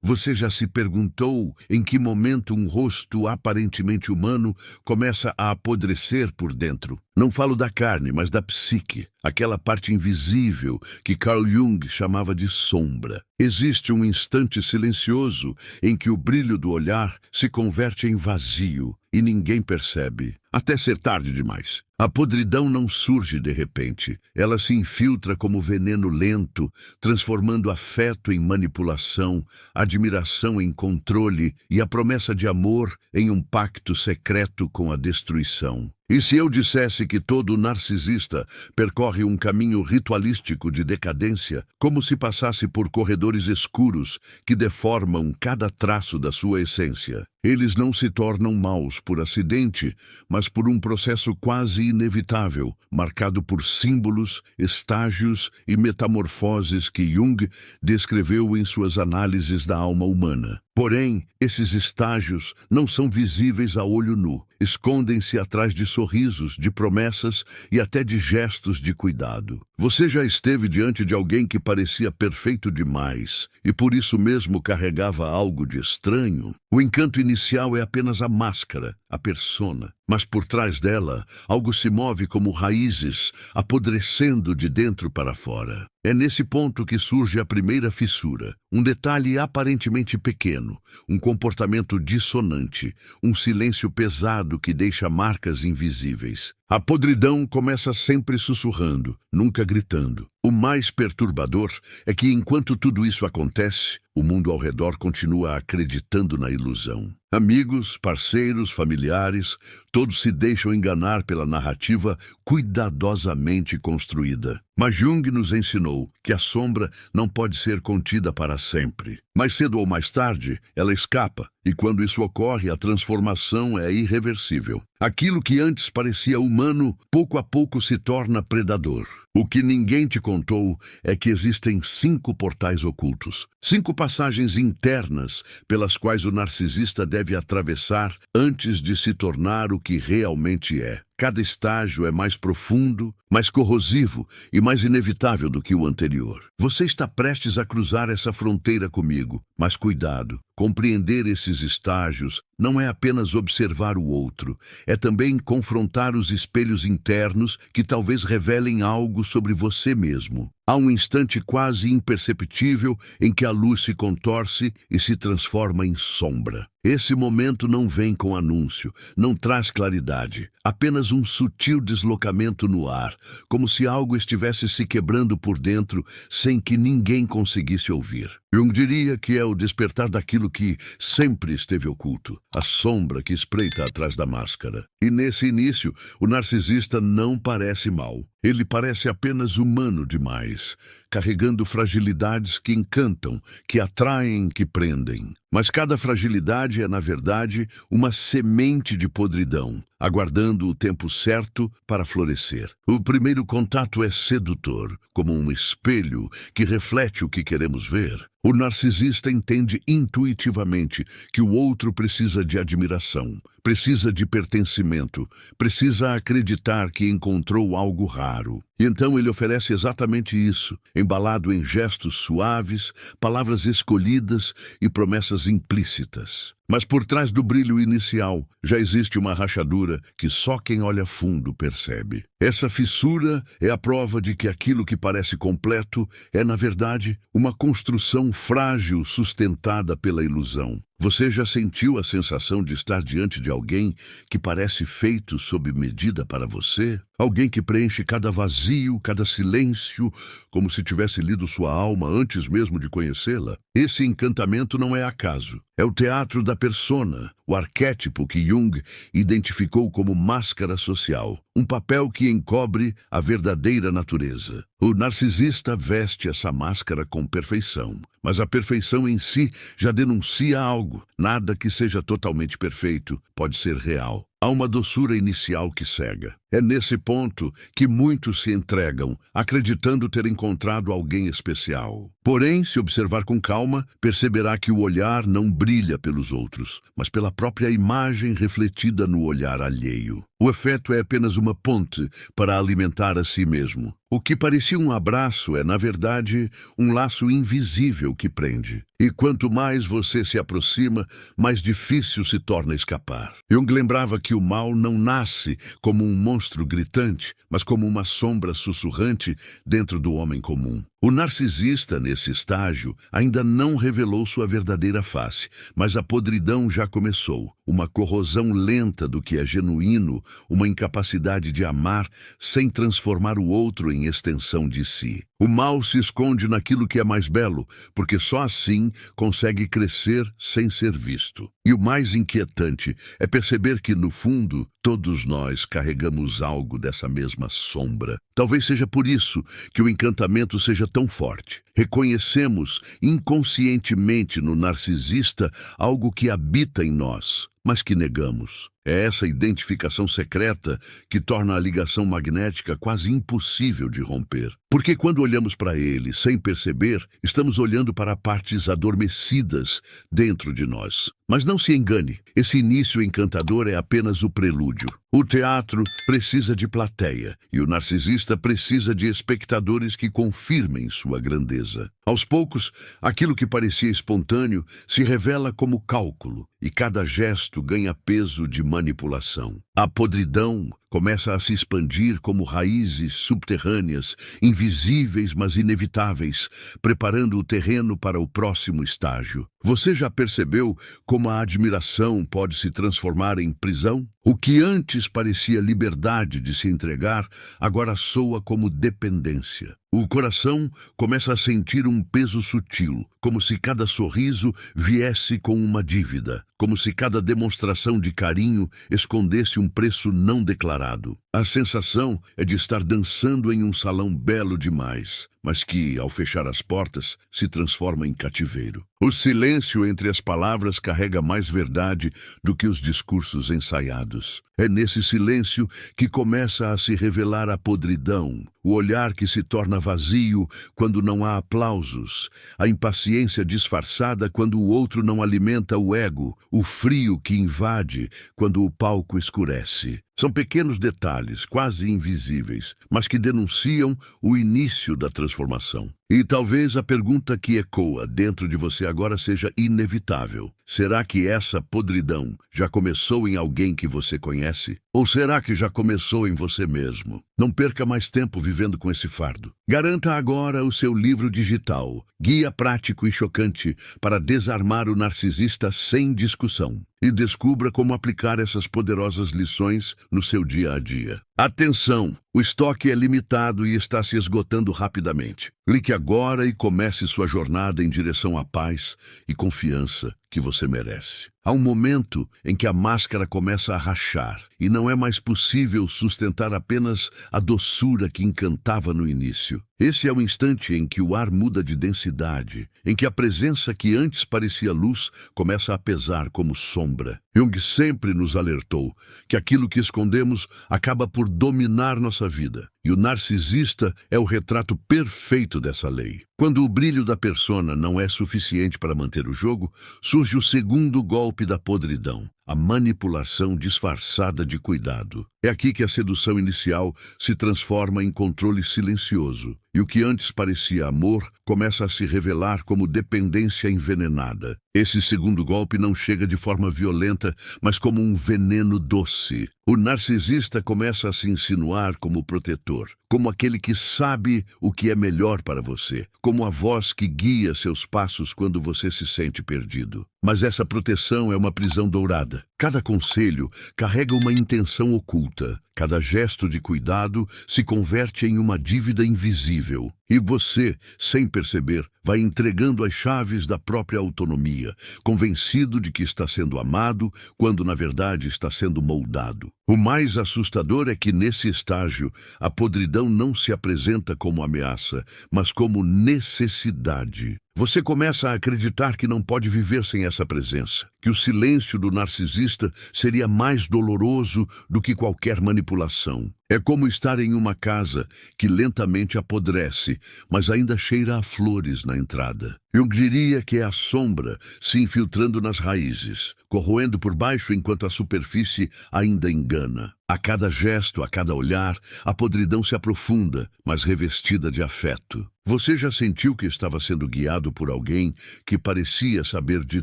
Você já se perguntou em que momento um rosto aparentemente humano começa a apodrecer por dentro? Não falo da carne, mas da psique, aquela parte invisível que Carl Jung chamava de sombra. Existe um instante silencioso em que o brilho do olhar se converte em vazio e ninguém percebe, até ser tarde demais. A podridão não surge de repente. Ela se infiltra como veneno lento, transformando afeto em manipulação, admiração em controle e a promessa de amor em um pacto secreto com a destruição. E se eu dissesse que todo narcisista percorre um caminho ritualístico de decadência, como se passasse por corredores escuros que deformam cada traço da sua essência? Eles não se tornam maus por acidente, mas por um processo quase inevitável, marcado por símbolos, estágios e metamorfoses que Jung descreveu em suas análises da alma humana. Porém, esses estágios não são visíveis a olho nu. Escondem-se atrás de sorrisos, de promessas e até de gestos de cuidado. Você já esteve diante de alguém que parecia perfeito demais e por isso mesmo carregava algo de estranho? O encanto inicial é apenas a máscara, a persona. Mas por trás dela, algo se move como raízes, apodrecendo de dentro para fora. É nesse ponto que surge a primeira fissura. Um detalhe aparentemente pequeno, um comportamento dissonante, um silêncio pesado que deixa marcas invisíveis. A podridão começa sempre sussurrando, nunca gritando. O mais perturbador é que, enquanto tudo isso acontece, o mundo ao redor continua acreditando na ilusão. Amigos, parceiros, familiares, todos se deixam enganar pela narrativa cuidadosamente construída. Mas Jung nos ensinou que a sombra não pode ser contida para sempre. Mais cedo ou mais tarde, ela escapa, e quando isso ocorre, a transformação é irreversível. Aquilo que antes parecia humano, pouco a pouco se torna predador. O que ninguém te contou é que existem 5 portais ocultos, 5 passagens internas pelas quais o narcisista deve atravessar antes de se tornar o que realmente é. Cada estágio é mais profundo, mais corrosivo e mais inevitável do que o anterior. Você está prestes a cruzar essa fronteira comigo, mas cuidado. Compreender esses estágios não é apenas observar o outro, é também confrontar os espelhos internos que talvez revelem algo sobre você mesmo. Há um instante quase imperceptível em que a luz se contorce e se transforma em sombra. Esse momento não vem com anúncio, não traz claridade, apenas um sutil deslocamento no ar, como se algo estivesse se quebrando por dentro sem que ninguém conseguisse ouvir. Jung diria que é o despertar daquilo que sempre esteve oculto, a sombra que espreita atrás da máscara. E nesse início, o narcisista não parece mau. Ele parece apenas humano demais, carregando fragilidades que encantam, que atraem, que prendem. Mas cada fragilidade é, na verdade, uma semente de podridão, aguardando o tempo certo para florescer. O primeiro contato é sedutor, como um espelho que reflete o que queremos ver. O narcisista entende intuitivamente que o outro precisa de admiração, precisa de pertencimento, precisa acreditar que encontrou algo raro. E então ele oferece exatamente isso, embalado em gestos suaves, palavras escolhidas e promessas implícitas. Mas por trás do brilho inicial já existe uma rachadura que só quem olha fundo percebe. Essa fissura é a prova de que aquilo que parece completo é, na verdade, uma construção frágil sustentada pela ilusão. Você já sentiu a sensação de estar diante de alguém que parece feito sob medida para você? Alguém que preenche cada vazio, cada silêncio, como se tivesse lido sua alma antes mesmo de conhecê-la? Esse encantamento não é acaso. É o teatro da persona, o arquétipo que Jung identificou como máscara social, um papel que encobre a verdadeira natureza. O narcisista veste essa máscara com perfeição, mas a perfeição em si já denuncia algo. Nada que seja totalmente perfeito pode ser real. Há uma doçura inicial que cega. É nesse ponto que muitos se entregam, acreditando ter encontrado alguém especial. Porém, se observar com calma, perceberá que o olhar não brilha pelos outros, mas pela própria imagem refletida no olhar alheio. O afeto é apenas uma ponte para alimentar a si mesmo. O que parecia um abraço é, na verdade, um laço invisível que prende. E quanto mais você se aproxima, mais difícil se torna escapar. Jung lembrava que o mal não nasce como um monstro gritante, mas como uma sombra sussurrante dentro do homem comum. O narcisista, nesse estágio, ainda não revelou sua verdadeira face, mas a podridão já começou. Uma corrosão lenta do que é genuíno, uma incapacidade de amar sem transformar o outro em extensão de si. O mal se esconde naquilo que é mais belo, porque só assim consegue crescer sem ser visto. E o mais inquietante é perceber que, no fundo, todos nós carregamos algo dessa mesma sombra. Talvez seja por isso que o encantamento seja tão forte. Reconhecemos inconscientemente no narcisista algo que habita em nós, mas que negamos. É essa identificação secreta que torna a ligação magnética quase impossível de romper. Porque quando olhamos para ele sem perceber, estamos olhando para partes adormecidas dentro de nós. Mas não se engane, esse início encantador é apenas o prelúdio. O teatro precisa de plateia e o narcisista precisa de espectadores que confirmem sua grandeza. Aos poucos, aquilo que parecia espontâneo se revela como cálculo e cada gesto ganha peso de manipulação. A podridão começa a se expandir como raízes subterrâneas, invisíveis mas inevitáveis, preparando o terreno para o próximo estágio. Você já percebeu como a admiração pode se transformar em prisão? O que antes parecia liberdade de se entregar, agora soa como dependência. O coração começa a sentir um peso sutil, como se cada sorriso viesse com uma dívida, como se cada demonstração de carinho escondesse um preço não declarado. A sensação é de estar dançando em um salão belo demais, mas que, ao fechar as portas, se transforma em cativeiro. O silêncio entre as palavras carrega mais verdade do que os discursos ensaiados. É nesse silêncio que começa a se revelar a podridão, o olhar que se torna vazio quando não há aplausos, a impaciência disfarçada quando o outro não alimenta o ego, o frio que invade quando o palco escurece. São pequenos detalhes, quase invisíveis, mas que denunciam o início da transformação. E talvez a pergunta que ecoa dentro de você agora seja inevitável. Será que essa podridão já começou em alguém que você conhece? Ou será que já começou em você mesmo? Não perca mais tempo vivendo com esse fardo. Garanta agora o seu livro digital, Guia Prático e Chocante para Desarmar o Narcisista Sem Discussão. E descubra como aplicar essas poderosas lições no seu dia a dia. Atenção! O estoque é limitado e está se esgotando rapidamente. Clique agora e comece sua jornada em direção à paz e confiança que você merece. Há um momento em que a máscara começa a rachar e não é mais possível sustentar apenas a doçura que encantava no início. Esse é o instante em que o ar muda de densidade, em que a presença que antes parecia luz começa a pesar como sombra. Jung sempre nos alertou que aquilo que escondemos acaba por dominar nossa vida. E o narcisista é o retrato perfeito dessa lei. Quando o brilho da persona não é suficiente para manter o jogo, surge o segundo golpe da podridão, a manipulação disfarçada de cuidado. É aqui que a sedução inicial se transforma em controle silencioso, e o que antes parecia amor começa a se revelar como dependência envenenada. Esse segundo golpe não chega de forma violenta, mas como um veneno doce. O narcisista começa a se insinuar como protetor, como aquele que sabe o que é melhor para você, como a voz que guia seus passos quando você se sente perdido. Mas essa proteção é uma prisão dourada. Cada conselho carrega uma intenção oculta. Cada gesto de cuidado se converte em uma dívida invisível. E você, sem perceber, vai entregando as chaves da própria autonomia, convencido de que está sendo amado, quando na verdade está sendo moldado. O mais assustador é que nesse estágio, a podridão não se apresenta como ameaça, mas como necessidade. Você começa a acreditar que não pode viver sem essa presença, que o silêncio do narcisista seria mais doloroso do que qualquer manipulação. É como estar em uma casa que lentamente apodrece, mas ainda cheira a flores na entrada. Jung diria que é a sombra se infiltrando nas raízes, corroendo por baixo enquanto a superfície ainda engana. A cada gesto, a cada olhar, a podridão se aprofunda, mas revestida de afeto. Você já sentiu que estava sendo guiado por alguém que parecia saber de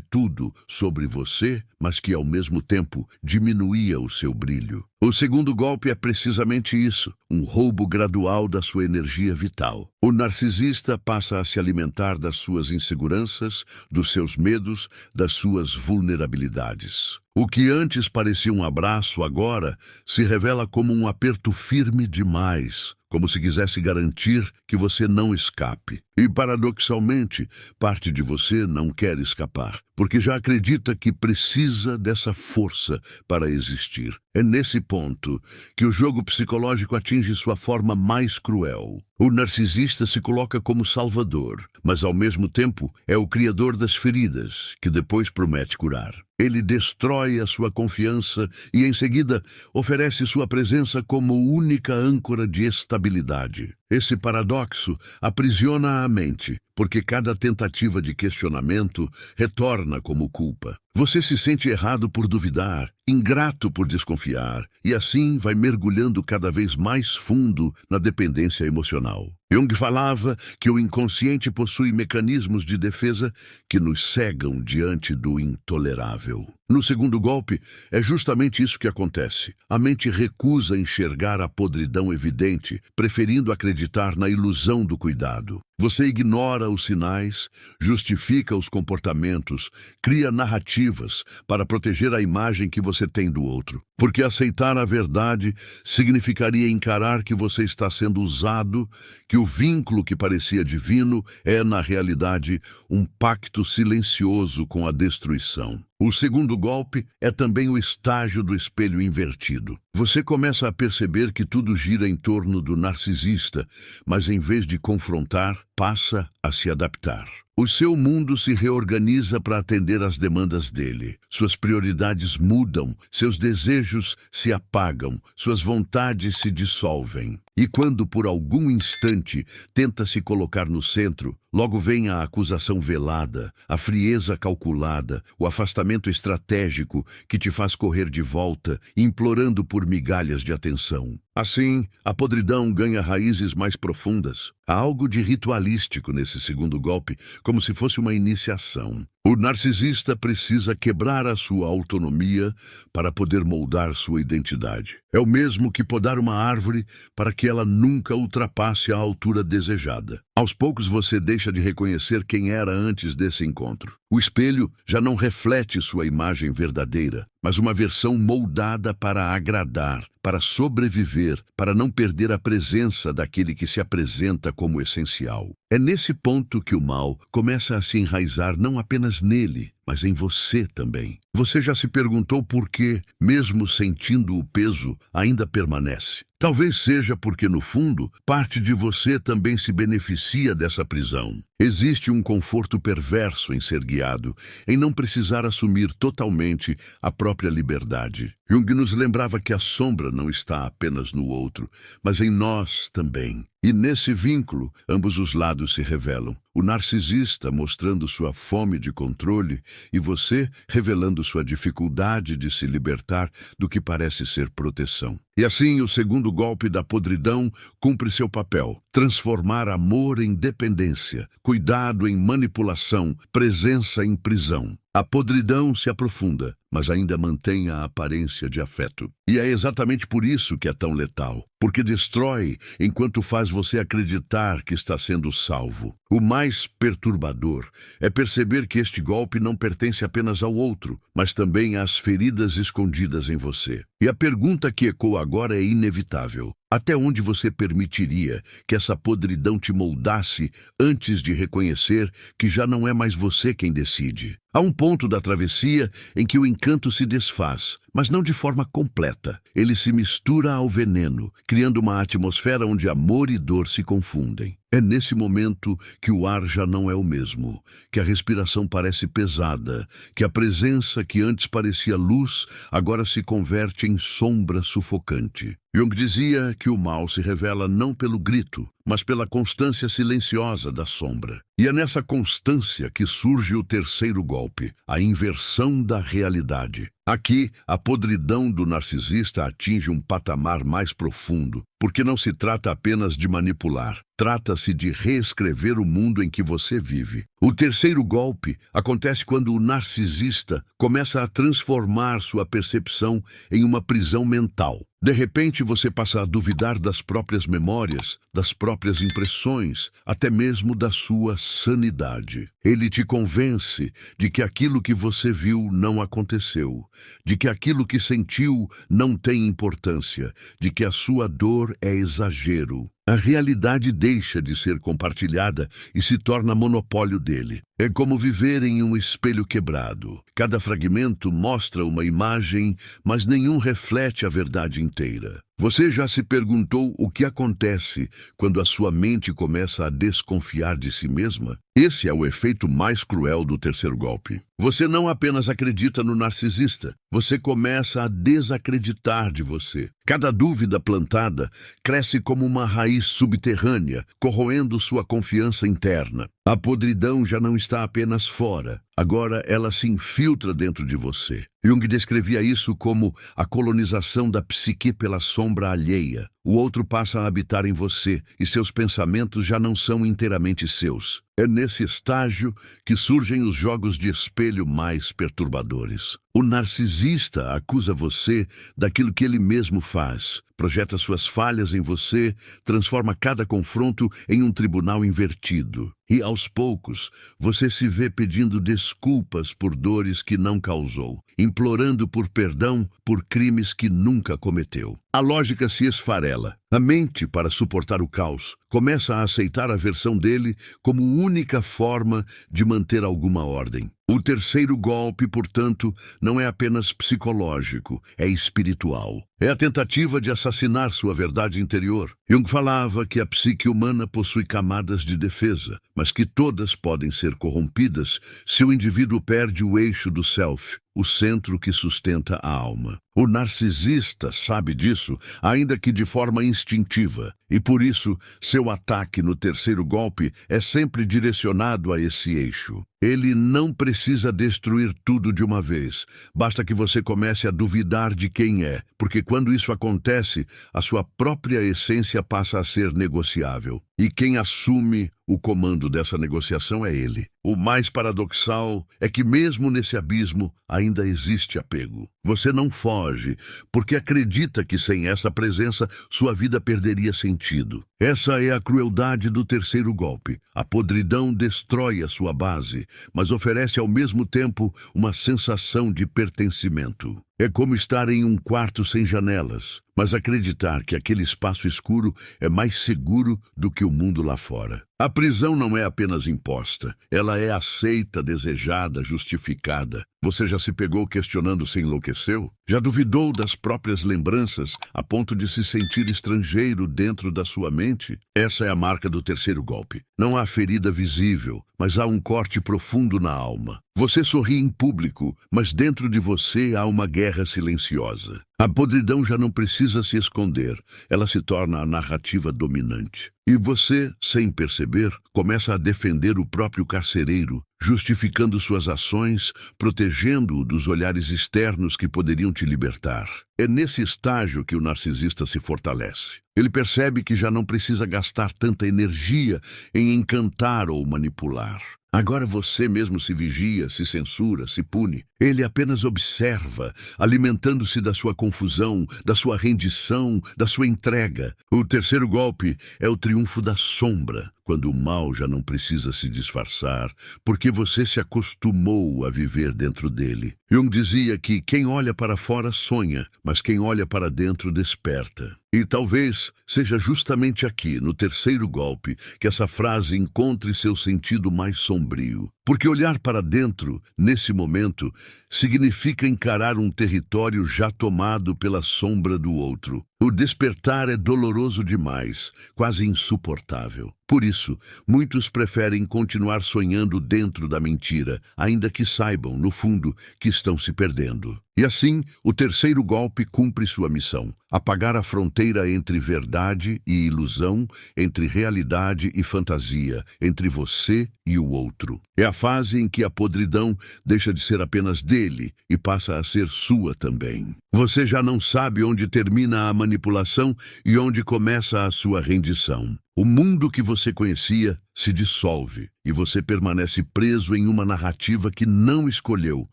tudo sobre você, mas que ao mesmo tempo diminuía o seu brilho? O segundo golpe é precisamente isso, um roubo gradual da sua energia vital. O narcisista passa a se alimentar das suas inseguranças, dos seus medos, das suas vulnerabilidades. O que antes parecia um abraço agora se revela como um aperto firme demais, como se quisesse garantir que você não escape. E, paradoxalmente, parte de você não quer escapar, porque já acredita que precisa dessa força para existir. É nesse ponto que o jogo psicológico atinge sua forma mais cruel. O narcisista se coloca como salvador, mas ao mesmo tempo é o criador das feridas, que depois promete curar. Ele destrói a sua confiança e, em seguida, oferece sua presença como única âncora de estabilidade. Esse paradoxo aprisiona a mente, porque cada tentativa de questionamento retorna como culpa. Você se sente errado por duvidar, ingrato por desconfiar, e assim vai mergulhando cada vez mais fundo na dependência emocional. Jung falava que o inconsciente possui mecanismos de defesa que nos cegam diante do intolerável. No segundo golpe, é justamente isso que acontece. A mente recusa enxergar a podridão evidente, preferindo acreditar na ilusão do cuidado. Você ignora os sinais, justifica os comportamentos, cria narrativas para proteger a imagem que você tem do outro. Porque aceitar a verdade significaria encarar que você está sendo usado, que o vínculo que parecia divino é, na realidade, um pacto silencioso com a destruição. O segundo golpe é também o estágio do espelho invertido. Você começa a perceber que tudo gira em torno do narcisista, mas em vez de confrontar, passa a se adaptar. O seu mundo se reorganiza para atender às demandas dele. Suas prioridades mudam, seus desejos se apagam, suas vontades se dissolvem. E quando por algum instante tenta se colocar no centro, logo vem a acusação velada, a frieza calculada, o afastamento estratégico que te faz correr de volta, implorando por migalhas de atenção. Assim, a podridão ganha raízes mais profundas. Há algo de ritualístico nesse segundo golpe, como se fosse uma iniciação. O narcisista precisa quebrar a sua autonomia para poder moldar sua identidade. É o mesmo que podar uma árvore para que ela nunca ultrapasse a altura desejada. Aos poucos você deixa de reconhecer quem era antes desse encontro. O espelho já não reflete sua imagem verdadeira, mas uma versão moldada para agradar, para sobreviver, para não perder a presença daquele que se apresenta como essencial. É nesse ponto que o mal começa a se enraizar não apenas nele, mas em você também. Você já se perguntou por que, mesmo sentindo o peso, ainda permanece? Talvez seja porque, no fundo, parte de você também se beneficia dessa prisão. Existe um conforto perverso em ser guiado, em não precisar assumir totalmente a própria liberdade. Jung nos lembrava que a sombra não está apenas no outro, mas em nós também. E nesse vínculo, ambos os lados se revelam. O narcisista mostrando sua fome de controle e você revelando sua dificuldade de se libertar do que parece ser proteção. E assim, o segundo golpe da podridão cumpre seu papel: transformar amor em dependência, cuidado em manipulação, presença em prisão. A podridão se aprofunda, mas ainda mantém a aparência de afeto. E é exatamente por isso que é tão letal, porque destrói enquanto faz você acreditar que está sendo salvo. O mais perturbador é perceber que este golpe não pertence apenas ao outro, mas também às feridas escondidas em você. E a pergunta que ecoa agora é inevitável. Até onde você permitiria que essa podridão te moldasse antes de reconhecer que já não é mais você quem decide? Há um ponto da travessia em que o encanto se desfaz, mas não de forma completa. Ele se mistura ao veneno, criando uma atmosfera onde amor e dor se confundem. É nesse momento que o ar já não é o mesmo, que a respiração parece pesada, que a presença que antes parecia luz agora se converte em sombra sufocante. Jung dizia que o mal se revela não pelo grito, mas pela constância silenciosa da sombra. E é nessa constância que surge o terceiro golpe, a inversão da realidade. Aqui, a podridão do narcisista atinge um patamar mais profundo, porque não se trata apenas de manipular, trata-se de reescrever o mundo em que você vive. O terceiro golpe acontece quando o narcisista começa a transformar sua percepção em uma prisão mental. De repente, você passa a duvidar das próprias memórias, das próprias impressões, até mesmo da sua sanidade. Ele te convence de que aquilo que você viu não aconteceu, de que aquilo que sentiu não tem importância, de que a sua dor é exagero. A realidade deixa de ser compartilhada e se torna monopólio dele. É como viver em um espelho quebrado. Cada fragmento mostra uma imagem, mas nenhum reflete a verdade inteira. Você já se perguntou o que acontece quando a sua mente começa a desconfiar de si mesma? Esse é o efeito mais cruel do terceiro golpe. Você não apenas acredita no narcisista, você começa a desacreditar de você. Cada dúvida plantada cresce como uma raiz subterrânea, corroendo sua confiança interna. A podridão já não está apenas fora, agora ela se infiltra dentro de você. Jung descrevia isso como a colonização da psique pela sombra alheia. O outro passa a habitar em você e seus pensamentos já não são inteiramente seus. É nesse estágio que surgem os jogos de espelho mais perturbadores. O narcisista acusa você daquilo que ele mesmo faz, projeta suas falhas em você, transforma cada confronto em um tribunal invertido. E, aos poucos, você se vê pedindo desculpas por dores que não causou, implorando por perdão por crimes que nunca cometeu. A lógica se esfarela. A mente, para suportar o caos, começa a aceitar a versão dele como única forma de manter alguma ordem. O terceiro golpe, portanto, não é apenas psicológico, é espiritual. É a tentativa de assassinar sua verdade interior. Jung falava que a psique humana possui camadas de defesa, mas que todas podem ser corrompidas se o indivíduo perde o eixo do self, o centro que sustenta a alma. O narcisista sabe disso, ainda que de forma instintiva, e por isso seu ataque no terceiro golpe é sempre direcionado a esse eixo. Ele não precisa destruir tudo de uma vez, basta que você comece a duvidar de quem é, porque quando isso acontece, a sua própria essência passa a ser negociável. E quem assume o comando dessa negociação é ele. O mais paradoxal é que mesmo nesse abismo ainda existe apego. Você não foge, porque acredita que sem essa presença sua vida perderia sentido. Essa é a crueldade do terceiro golpe. A podridão destrói a sua base, mas oferece ao mesmo tempo uma sensação de pertencimento. É como estar em um quarto sem janelas, mas acreditar que aquele espaço escuro é mais seguro do que o mundo lá fora. A prisão não é apenas imposta, ela é aceita, desejada, justificada. Você já se pegou questionando se enlouqueceu? Já duvidou das próprias lembranças a ponto de se sentir estrangeiro dentro da sua mente? Essa é a marca do terceiro golpe. Não há ferida visível, mas há um corte profundo na alma. Você sorri em público, mas dentro de você há uma guerra silenciosa. A podridão já não precisa se esconder, ela se torna a narrativa dominante. E você, sem perceber, começa a defender o próprio carcereiro, justificando suas ações, protegendo-o dos olhares externos que poderiam te libertar. É nesse estágio que o narcisista se fortalece. Ele percebe que já não precisa gastar tanta energia em encantar ou manipular. Agora você mesmo se vigia, se censura, se pune. Ele apenas observa, alimentando-se da sua confusão, da sua rendição, da sua entrega. O terceiro golpe é o triunfo da sombra, quando o mal já não precisa se disfarçar, porque você se acostumou a viver dentro dele. Jung dizia que quem olha para fora sonha, mas quem olha para dentro desperta. E talvez seja justamente aqui, no terceiro golpe, que essa frase encontre seu sentido mais sombrio. Porque olhar para dentro, nesse momento, significa encarar um território já tomado pela sombra do outro. O despertar é doloroso demais, quase insuportável. Por isso, muitos preferem continuar sonhando dentro da mentira, ainda que saibam, no fundo, que estão se perdendo. E assim, o terceiro golpe cumpre sua missão: apagar a fronteira entre verdade e ilusão, entre realidade e fantasia, entre você e o outro. É a fase em que a podridão deixa de ser apenas dele e passa a ser sua também. Você já não sabe onde termina a manipulação e onde começa a sua rendição. O mundo que você conhecia se dissolve e você permanece preso em uma narrativa que não escolheu,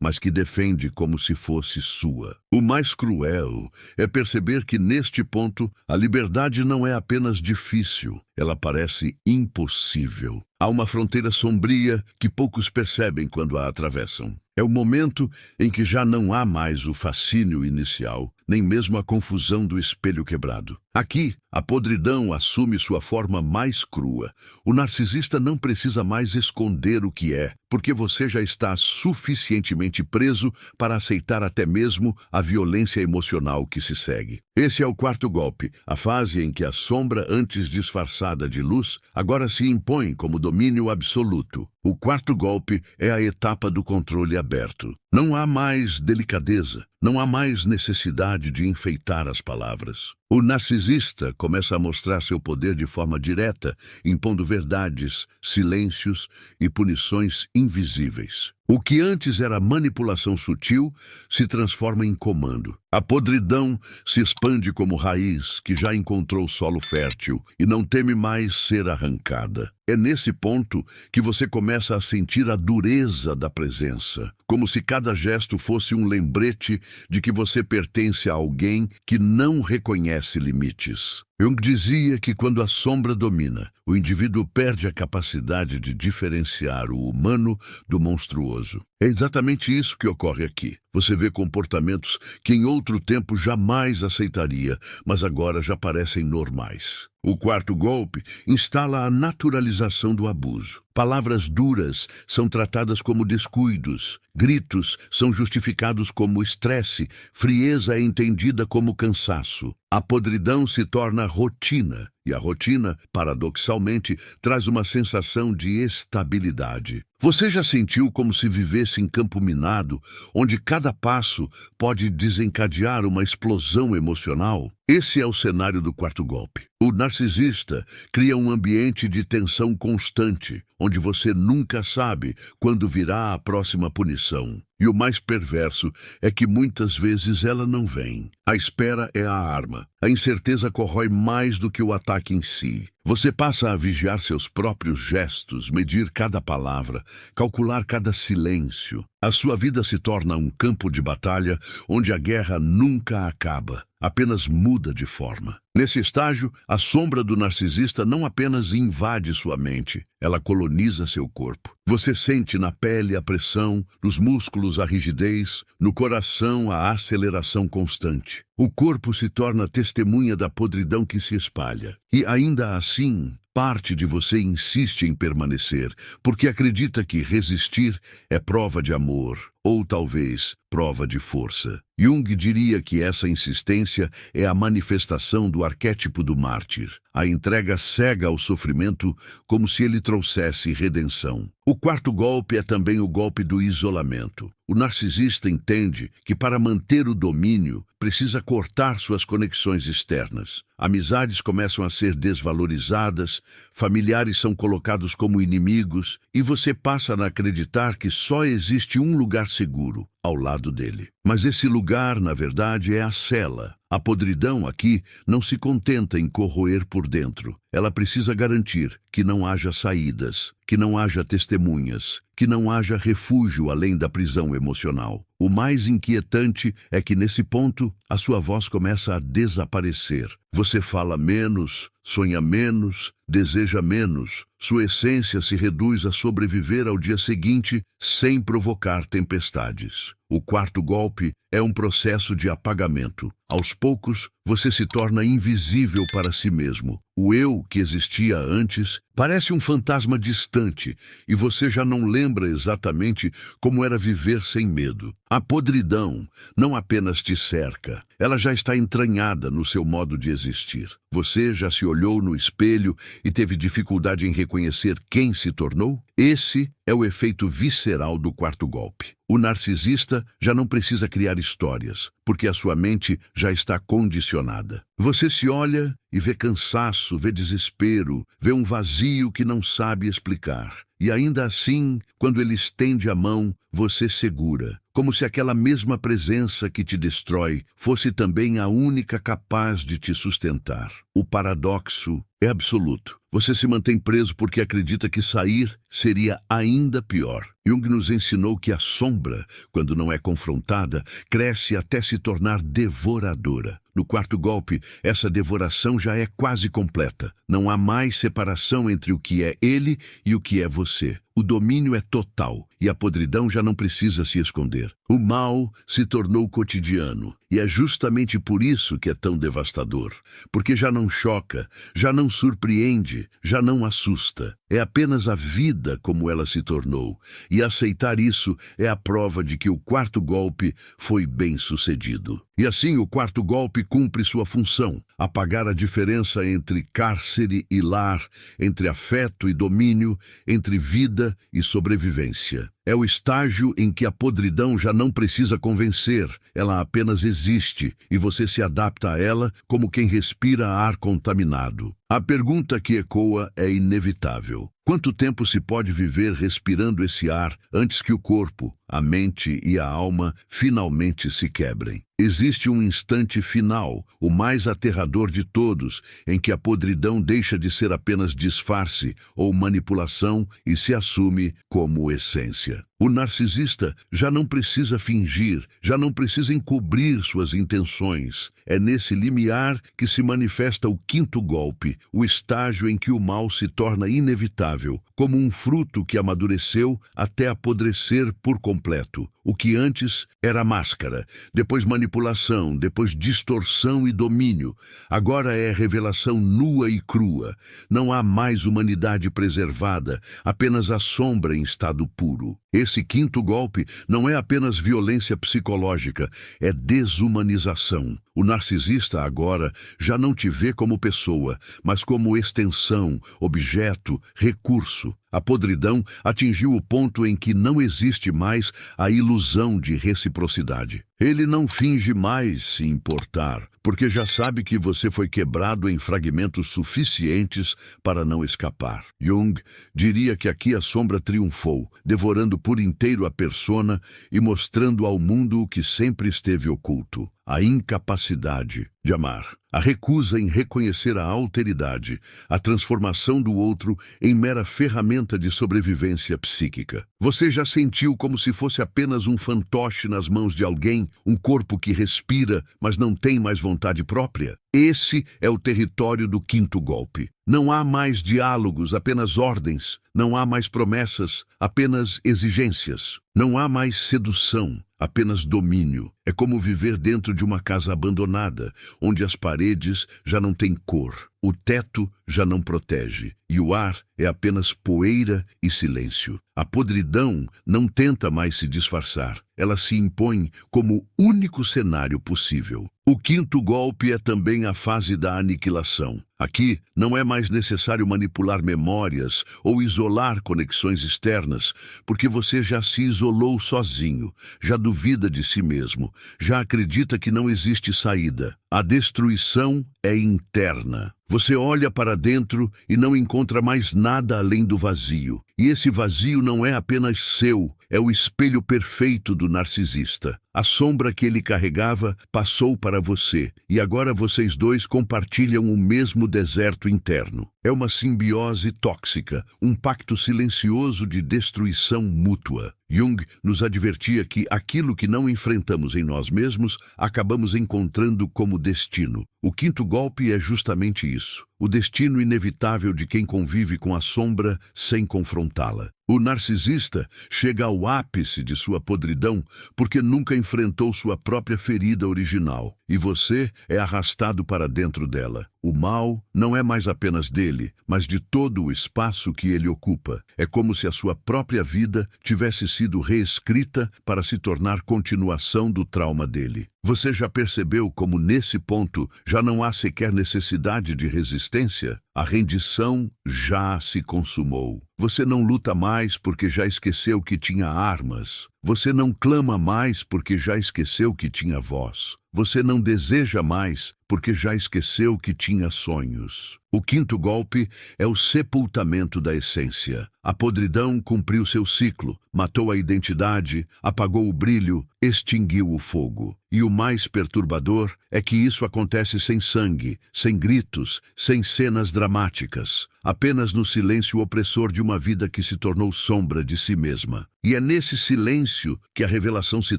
mas que defende como se fosse sua. O mais cruel é perceber que, neste ponto, a liberdade não é apenas difícil, ela parece impossível. Há uma fronteira sombria que poucos percebem quando a atravessam. É o momento em que já não há mais o fascínio inicial, nem mesmo a confusão do espelho quebrado. Aqui, a podridão assume sua forma mais crua. O narcisista não precisa mais esconder o que é, porque você já está suficientemente preso para aceitar até mesmo a violência emocional que se segue. Esse é o quarto golpe, a fase em que a sombra, antes disfarçada de luz, agora se impõe como domínio absoluto. O quarto golpe é a etapa do controle aberto. Não há mais delicadeza, não há mais necessidade de enfeitar as palavras. O narcisista começa a mostrar seu poder de forma direta, impondo verdades, silêncios e punições invisíveis. O que antes era manipulação sutil se transforma em comando. A podridão se expande como raiz que já encontrou solo fértil e não teme mais ser arrancada. É nesse ponto que você começa a sentir a dureza da presença, como se cada gesto fosse um lembrete de que você pertence a alguém que não reconhece limites. Jung dizia que quando a sombra domina, o indivíduo perde a capacidade de diferenciar o humano do monstruoso. É exatamente isso que ocorre aqui. Você vê comportamentos que em outro tempo jamais aceitaria, mas agora já parecem normais. O quarto golpe instala a naturalização do abuso. Palavras duras são tratadas como descuidos, gritos são justificados como estresse, frieza é entendida como cansaço. A podridão se torna rotina, e a rotina, paradoxalmente, traz uma sensação de estabilidade. Você já sentiu como se vivesse em campo minado, onde cada passo pode desencadear uma explosão emocional? Esse é o cenário do quarto golpe. O narcisista cria um ambiente de tensão constante, onde você nunca sabe quando virá a próxima punição. E o mais perverso é que muitas vezes ela não vem. A espera é a arma. A incerteza corrói mais do que o ataque em si. Você passa a vigiar seus próprios gestos, medir cada palavra, calcular cada silêncio. A sua vida se torna um campo de batalha onde a guerra nunca acaba, apenas muda de forma. Nesse estágio, a sombra do narcisista não apenas invade sua mente, ela coloniza seu corpo. Você sente na pele a pressão, nos músculos a rigidez, no coração a aceleração constante. O corpo se torna testemunha da podridão que se espalha. E ainda assim, parte de você insiste em permanecer, porque acredita que resistir é prova de amor, ou talvez prova de força. Jung diria que essa insistência é a manifestação do arquétipo do mártir, a entrega cega ao sofrimento como se ele trouxesse redenção. O quarto golpe é também o golpe do isolamento. O narcisista entende que para manter o domínio precisa cortar suas conexões externas. Amizades começam a ser desvalorizadas, familiares são colocados como inimigos e você passa a acreditar que só existe um lugar seguro, ao lado dele. Mas esse lugar, na verdade, é a cela. A podridão aqui não se contenta em corroer por dentro. Ela precisa garantir que não haja saídas, que não haja testemunhas, que não haja refúgio além da prisão emocional. O mais inquietante é que, nesse ponto, a sua voz começa a desaparecer. Você fala menos, sonha menos, deseja menos. Sua essência se reduz a sobreviver ao dia seguinte sem provocar tempestades. O quarto golpe é um processo de apagamento. Aos poucos, você se torna invisível para si mesmo. O eu que existia antes parece um fantasma distante e você já não lembra exatamente como era viver sem medo. A podridão não apenas te cerca, ela já está entranhada no seu modo de existir. Você já se olhou no espelho e teve dificuldade em reconhecer quem se tornou? Esse é o efeito visceral do quarto golpe. O narcisista já não precisa criar histórias, porque a sua mente já está condicionada. Você se olha e vê cansaço, vê desespero, vê um vazio que não sabe explicar. E ainda assim, quando ele estende a mão, você segura, como se aquela mesma presença que te destrói fosse também a única capaz de te sustentar. O paradoxo é absoluto. Você se mantém preso porque acredita que sair seria ainda pior. Jung nos ensinou que a sombra, quando não é confrontada, cresce até se tornar devoradora. No quarto golpe, essa devoração já é quase completa. Não há mais separação entre o que é ele e o que é você. O domínio é total e a podridão já não precisa se esconder. O mal se tornou cotidiano e é justamente por isso que é tão devastador. Porque já não choca, já não surpreende, já não assusta. É apenas a vida como ela se tornou. E aceitar isso é a prova de que o quarto golpe foi bem sucedido. E assim o quarto golpe cumpre sua função: apagar a diferença entre cárcere e lar, entre afeto e domínio, entre vida e sobrevivência. É o estágio em que a podridão já não precisa convencer, ela apenas existe e você se adapta a ela como quem respira ar contaminado. A pergunta que ecoa é inevitável. Quanto tempo se pode viver respirando esse ar antes que o corpo, a mente e a alma finalmente se quebrem? Existe um instante final, o mais aterrador de todos, em que a podridão deixa de ser apenas disfarce ou manipulação e se assume como essência. O narcisista já não precisa fingir, já não precisa encobrir suas intenções. É nesse limiar que se manifesta o quinto golpe, o estágio em que o mal se torna inevitável, como um fruto que amadureceu até apodrecer por completo. O que antes era máscara, depois manipulação, depois distorção e domínio. Agora é revelação nua e crua. Não há mais humanidade preservada, apenas a sombra em estado puro. Esse quinto golpe não é apenas violência psicológica, é desumanização. O narcisista agora já não te vê como pessoa, mas como extensão, objeto, recurso. A podridão atingiu o ponto em que não existe mais a ilusão de reciprocidade. Ele não finge mais se importar, porque já sabe que você foi quebrado em fragmentos suficientes para não escapar. Jung diria que aqui a sombra triunfou, devorando por inteiro a persona e mostrando ao mundo o que sempre esteve oculto: a incapacidade de amar, a recusa em reconhecer a alteridade, a transformação do outro em mera ferramenta de sobrevivência psíquica. Você já sentiu como se fosse apenas um fantoche nas mãos de alguém, um corpo que respira, mas não tem mais vontade própria? Esse é o território do quinto golpe. Não há mais diálogos, apenas ordens. Não há mais promessas, apenas exigências. Não há mais sedução, apenas domínio. É como viver dentro de uma casa abandonada, onde as paredes já não têm cor, o teto já não protege, e o ar é apenas poeira e silêncio. A podridão não tenta mais se disfarçar, ela se impõe como único cenário possível. O quinto golpe é também a fase da aniquilação. Aqui não é mais necessário manipular memórias ou isolar conexões externas, porque você já se isolou sozinho, já duvida de si mesmo, já acredita que não existe saída. A destruição é interna. Você olha para dentro e não encontra mais nada além do vazio. E esse vazio não é apenas seu, é o espelho perfeito do narcisista. A sombra que ele carregava passou para você, e agora vocês dois compartilham o mesmo deserto interno. É uma simbiose tóxica, um pacto silencioso de destruição mútua. Jung nos advertia que aquilo que não enfrentamos em nós mesmos, acabamos encontrando como destino. O quinto golpe é justamente isso. o destino inevitável de quem convive com a sombra sem confrontá-la. O narcisista chega ao ápice de sua podridão porque nunca enfrentou sua própria ferida original, e você é arrastado para dentro dela. O mal não é mais apenas dele, mas de todo o espaço que ele ocupa. É como se a sua própria vida tivesse sido reescrita para se tornar continuação do trauma dele. Você já percebeu como nesse ponto já não há sequer necessidade de resistência? A rendição já se consumou. Você não luta mais porque já esqueceu que tinha armas. Você não clama mais porque já esqueceu que tinha voz. Você não deseja mais porque já esqueceu que tinha sonhos. O quinto golpe é o sepultamento da essência. A podridão cumpriu seu ciclo, matou a identidade, apagou o brilho, extinguiu o fogo. E o mais perturbador é que isso acontece sem sangue, sem gritos, sem cenas dramáticas, apenas no silêncio opressor de uma vida que se tornou sombra de si mesma. E é nesse silêncio que a revelação se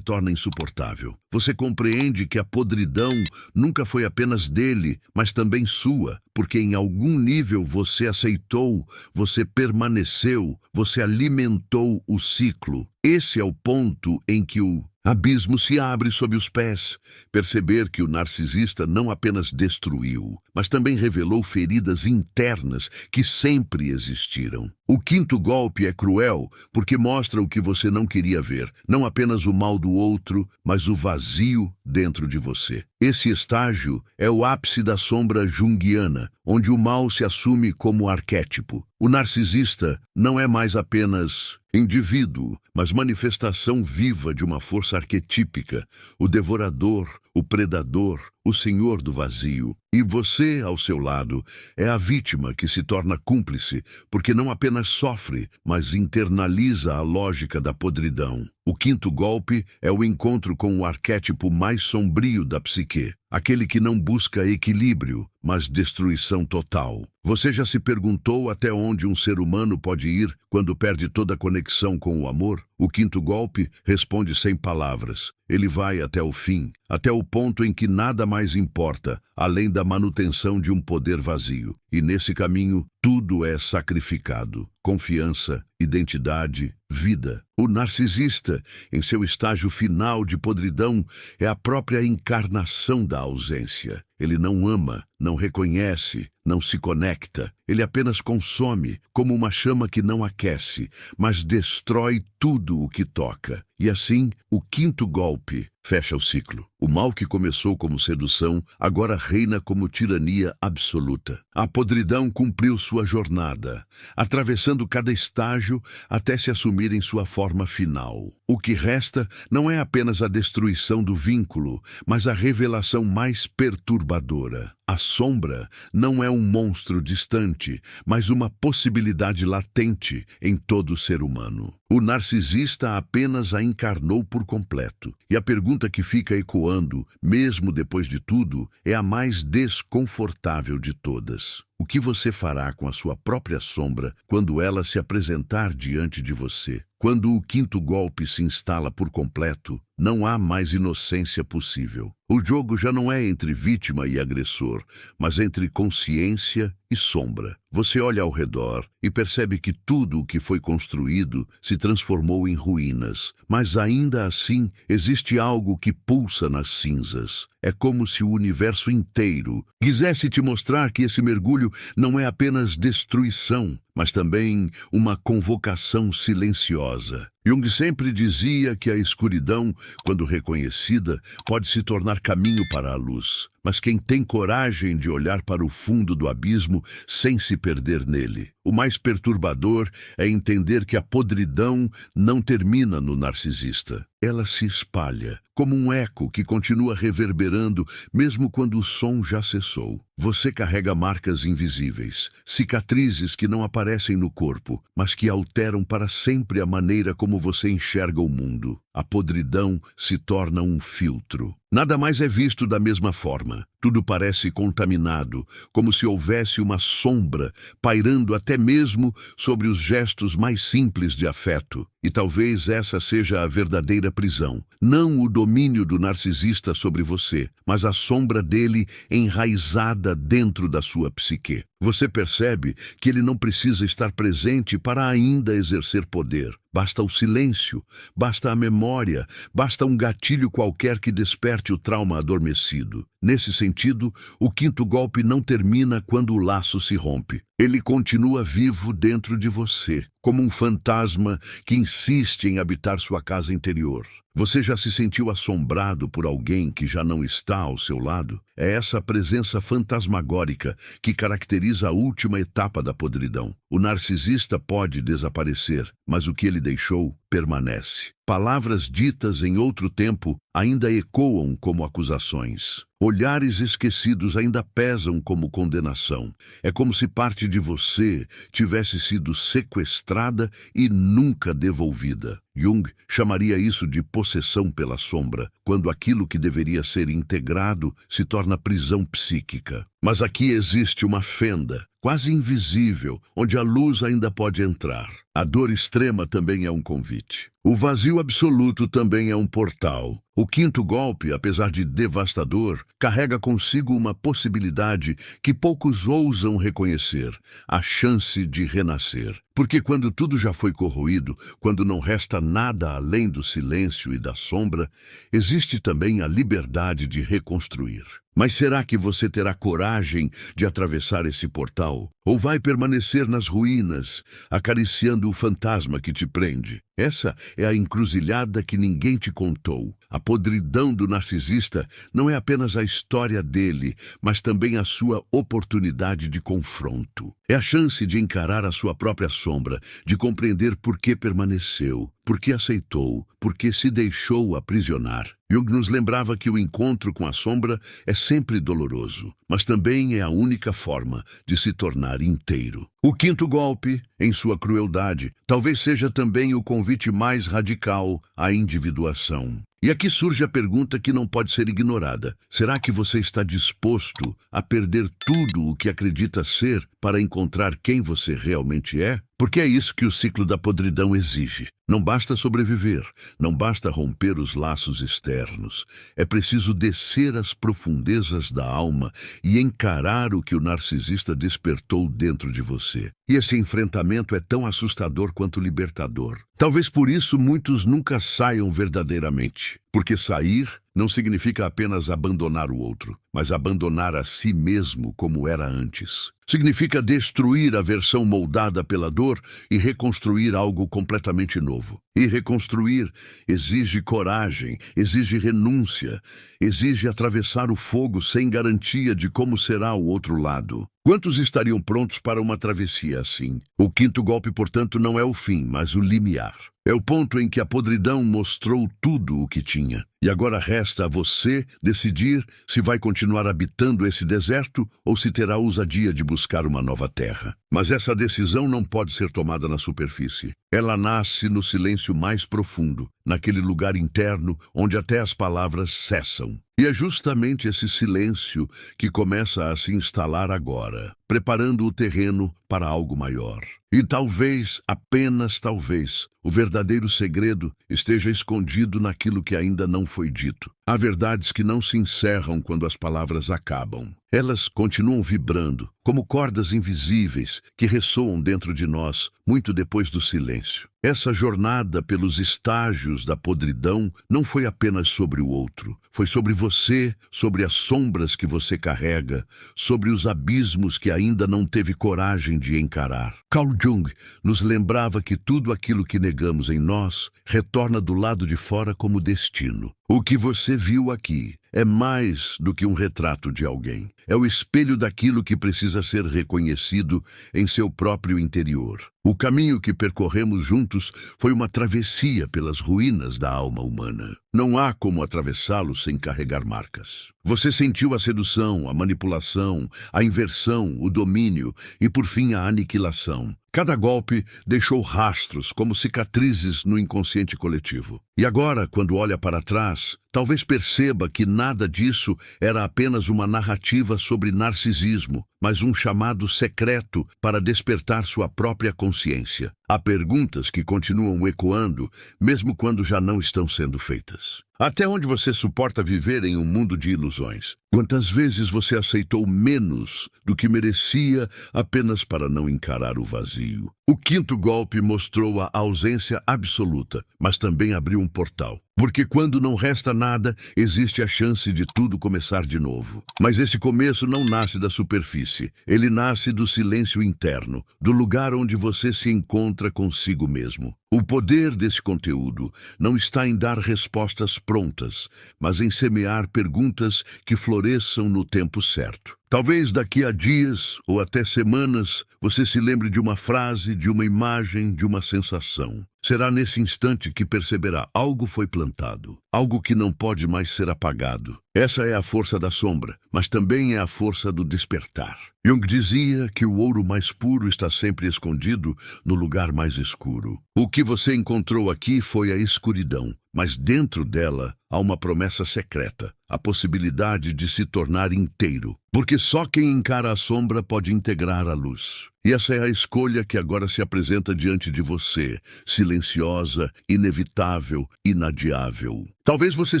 torna insuportável. Você compreende que a podridão nunca foi apenas dele, mas também sua, porque em algum nível você aceitou, você permaneceu, você alimentou o ciclo. Esse é o ponto em que o abismo se abre sob os pés. Perceber que o narcisista não apenas destruiu, mas também revelou feridas internas que sempre existiram. O quinto golpe é cruel porque mostra o que você não queria ver, não apenas o mal do outro, mas o vazio dentro de você. Esse estágio é o ápice da sombra junguiana, onde o mal se assume como arquétipo. O narcisista não é mais apenas indivíduo, mas manifestação viva de uma força arquetípica, o devorador, o predador, o senhor do vazio. E você, ao seu lado, é a vítima que se torna cúmplice, porque não apenas sofre, mas internaliza a lógica da podridão. O quinto golpe é o encontro com o arquétipo mais sombrio da psique, aquele que não busca equilíbrio, mas destruição total. Você já se perguntou até onde um ser humano pode ir quando perde toda a conexão com o amor? O quinto golpe responde sem palavras. Ele vai até o fim, até o ponto em que nada mais importa, além da manutenção de um poder vazio. E nesse caminho, tudo é sacrificado. Confiança, identidade, vida. O narcisista, em seu estágio final de podridão, é a própria encarnação da ausência. Ele não ama, não reconhece, não se conecta. Ele apenas consome, como uma chama que não aquece, mas destrói tudo o que toca. E assim, o quinto golpe fecha o ciclo. O mal que começou como sedução, agora reina como tirania absoluta. A podridão cumpriu sua jornada, atravessando cada estágio até se assumir em sua forma final. O que resta não é apenas a destruição do vínculo, mas a revelação mais perturbadora. A sombra não é um monstro distante, mas uma possibilidade latente em todo ser humano. O narcisista apenas a encarnou por completo. E a pergunta que fica ecoando, mesmo depois de tudo, é a mais desconfortável de todas. O que você fará com a sua própria sombra quando ela se apresentar diante de você? Quando o quinto golpe se instala por completo, não há mais inocência possível. O jogo já não é entre vítima e agressor, mas entre consciência e sombra. Você olha ao redor e percebe que tudo o que foi construído se transformou em ruínas, mas ainda assim existe algo que pulsa nas cinzas. É como se o universo inteiro quisesse te mostrar que esse mergulho não é apenas destruição, mas também uma convocação silenciosa. Jung sempre dizia que a escuridão, quando reconhecida, pode se tornar caminho para a luz. Mas quem tem coragem de olhar para o fundo do abismo sem se perder nele? O mais perturbador é entender que a podridão não termina no narcisista. Ela se espalha, como um eco que continua reverberando mesmo quando o som já cessou. Você carrega marcas invisíveis, cicatrizes que não aparecem no corpo, mas que alteram para sempre a maneira como você enxerga o mundo. A podridão se torna um filtro. Nada mais é visto da mesma forma. Tudo parece contaminado, como se houvesse uma sombra pairando até mesmo sobre os gestos mais simples de afeto. E talvez essa seja a verdadeira prisão. Não o domínio do narcisista sobre você, mas a sombra dele enraizada dentro da sua psique. Você percebe que ele não precisa estar presente para ainda exercer poder. Basta o silêncio, basta a memória, basta um gatilho qualquer que desperte o trauma adormecido. Nesse sentido, o quinto golpe não termina quando o laço se rompe. Ele continua vivo dentro de você, como um fantasma que insiste em habitar sua casa interior. Você já se sentiu assombrado por alguém que já não está ao seu lado? É essa presença fantasmagórica que caracteriza a última etapa da podridão. O narcisista pode desaparecer, mas o que ele deixou permanece. Palavras ditas em outro tempo ainda ecoam como acusações. Olhares esquecidos ainda pesam como condenação. É como se parte de você tivesse sido sequestrada e nunca devolvida. Jung chamaria isso de possessão pela sombra, quando aquilo que deveria ser integrado se torna prisão psíquica. Mas aqui existe uma fenda, quase invisível, onde a luz ainda pode entrar. A dor extrema também é um convite. O vazio absoluto também é um portal. O quinto golpe, apesar de devastador, carrega consigo uma possibilidade que poucos ousam reconhecer: a chance de renascer. Porque quando tudo já foi corroído, quando não resta nada além do silêncio e da sombra, existe também a liberdade de reconstruir. Mas será que você terá coragem de atravessar esse portal? Ou vai permanecer nas ruínas, acariciando o fantasma que te prende? Essa é a encruzilhada que ninguém te contou. A podridão do narcisista não é apenas a história dele, mas também a sua oportunidade de confronto. É a chance de encarar a sua própria sombra, de compreender por que permaneceu, por que aceitou, por que se deixou aprisionar. Jung nos lembrava que o encontro com a sombra é sempre doloroso, mas também é a única forma de se tornar inteiro. O quinto golpe, em sua crueldade, talvez seja também o convite mais radical à individuação. E aqui surge a pergunta que não pode ser ignorada. Será que você está disposto a perder tudo o que acredita ser para encontrar quem você realmente é? Porque é isso que o ciclo da podridão exige. Não basta sobreviver, não basta romper os laços externos. É preciso descer às profundezas da alma e encarar o que o narcisista despertou dentro de você. E esse enfrentamento é tão assustador quanto libertador. Talvez por isso muitos nunca saiam verdadeiramente. Porque sair não significa apenas abandonar o outro, mas abandonar a si mesmo como era antes. Significa destruir a versão moldada pela dor e reconstruir algo completamente novo. E reconstruir exige coragem, exige renúncia, exige atravessar o fogo sem garantia de como será o outro lado. Quantos estariam prontos para uma travessia assim? O quinto golpe, portanto, não é o fim, mas o limiar. É o ponto em que a podridão mostrou tudo o que tinha. E agora resta a você decidir se vai continuar habitando esse deserto ou se terá a ousadia de buscar uma nova terra. Mas essa decisão não pode ser tomada na superfície. Ela nasce no silêncio mais profundo, naquele lugar interno onde até as palavras cessam. E é justamente esse silêncio que começa a se instalar agora, preparando o terreno para algo maior. E talvez, apenas talvez, o verdadeiro segredo esteja escondido naquilo que ainda não foi dito. Há verdades que não se encerram quando as palavras acabam. Elas continuam vibrando, como cordas invisíveis que ressoam dentro de nós, muito depois do silêncio. Essa jornada pelos estágios da podridão não foi apenas sobre o outro. Foi sobre você, sobre as sombras que você carrega, sobre os abismos que ainda não teve coragem de encarar. Carl Jung nos lembrava que tudo aquilo que negamos em nós retorna do lado de fora como destino. O que você viu aqui é mais do que um retrato de alguém. É o espelho daquilo que precisa ser reconhecido em seu próprio interior. O caminho que percorremos juntos foi uma travessia pelas ruínas da alma humana. Não há como atravessá-lo sem carregar marcas. Você sentiu a sedução, a manipulação, a inversão, o domínio e, por fim, a aniquilação. Cada golpe deixou rastros, como cicatrizes no inconsciente coletivo. E agora, quando olha para trás, talvez perceba que nada disso era apenas uma narrativa sobre narcisismo, mas um chamado secreto para despertar sua própria consciência. Há perguntas que continuam ecoando, mesmo quando já não estão sendo feitas. Até onde você suporta viver em um mundo de ilusões? Quantas vezes você aceitou menos do que merecia apenas para não encarar o vazio? O quinto golpe mostrou a ausência absoluta, mas também abriu um portal. Porque quando não resta nada, existe a chance de tudo começar de novo. Mas esse começo não nasce da superfície. Ele nasce do silêncio interno, do lugar onde você se encontra consigo mesmo. O poder desse conteúdo não está em dar respostas prontas, mas em semear perguntas que floresçam no tempo certo. Talvez daqui a dias ou até semanas você se lembre de uma frase, de uma imagem, de uma sensação. Será nesse instante que perceberá: algo foi plantado, algo que não pode mais ser apagado. Essa é a força da sombra, mas também é a força do despertar. Jung dizia que o ouro mais puro está sempre escondido no lugar mais escuro. O que você encontrou aqui foi a escuridão, mas dentro dela há uma promessa secreta, a possibilidade de se tornar inteiro. Porque só quem encara a sombra pode integrar a luz. E essa é a escolha que agora se apresenta diante de você, silenciosa, inevitável, inadiável. Talvez você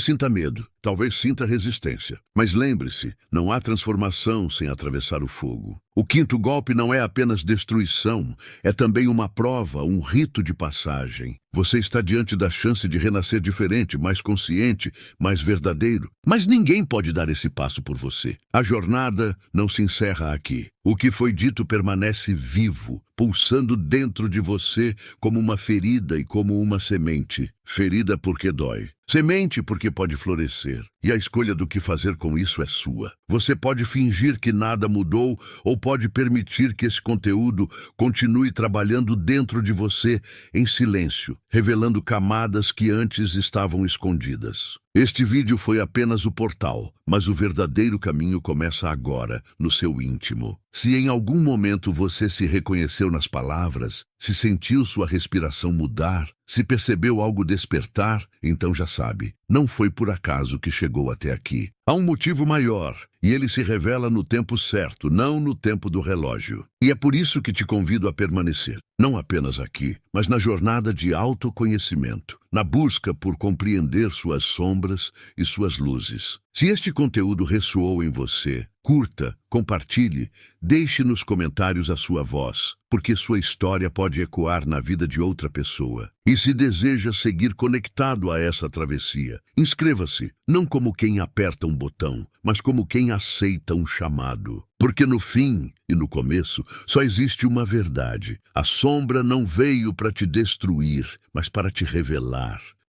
sinta medo, talvez sinta resistência. Mas lembre-se, não há transformação sem atravessar o fogo. O quinto golpe não é apenas destruição, é também uma prova, um rito de passagem. Você está diante da chance de renascer diferente, mais consciente, mais verdadeiro. Mas ninguém pode dar esse passo por você. A jornada não se encerra aqui. O que foi dito permanece vivo, pulsando dentro de você como uma ferida e como uma semente. Ferida porque dói. Semente porque pode florescer. E a escolha do que fazer com isso é sua. Você pode fingir que nada mudou ou pode permitir que esse conteúdo continue trabalhando dentro de você em silêncio, revelando camadas que antes estavam escondidas. Este vídeo foi apenas o portal, mas o verdadeiro caminho começa agora, no seu íntimo. Se em algum momento você se reconheceu nas palavras, se sentiu sua respiração mudar, se percebeu algo despertar, então já sabe, não foi por acaso que chegou até aqui. Há um motivo maior, e ele se revela no tempo certo, não no tempo do relógio. E é por isso que te convido a permanecer, não apenas aqui, mas na jornada de autoconhecimento, na busca por compreender suas sombras e suas luzes. Se este conteúdo ressoou em você, curta, compartilhe, deixe nos comentários a sua voz, porque sua história pode ecoar na vida de outra pessoa. E se deseja seguir conectado a essa travessia, inscreva-se, não como quem aperta um botão, mas como quem aceita um chamado. Porque no fim e no começo só existe uma verdade. A sombra não veio para te destruir, mas para te revelar.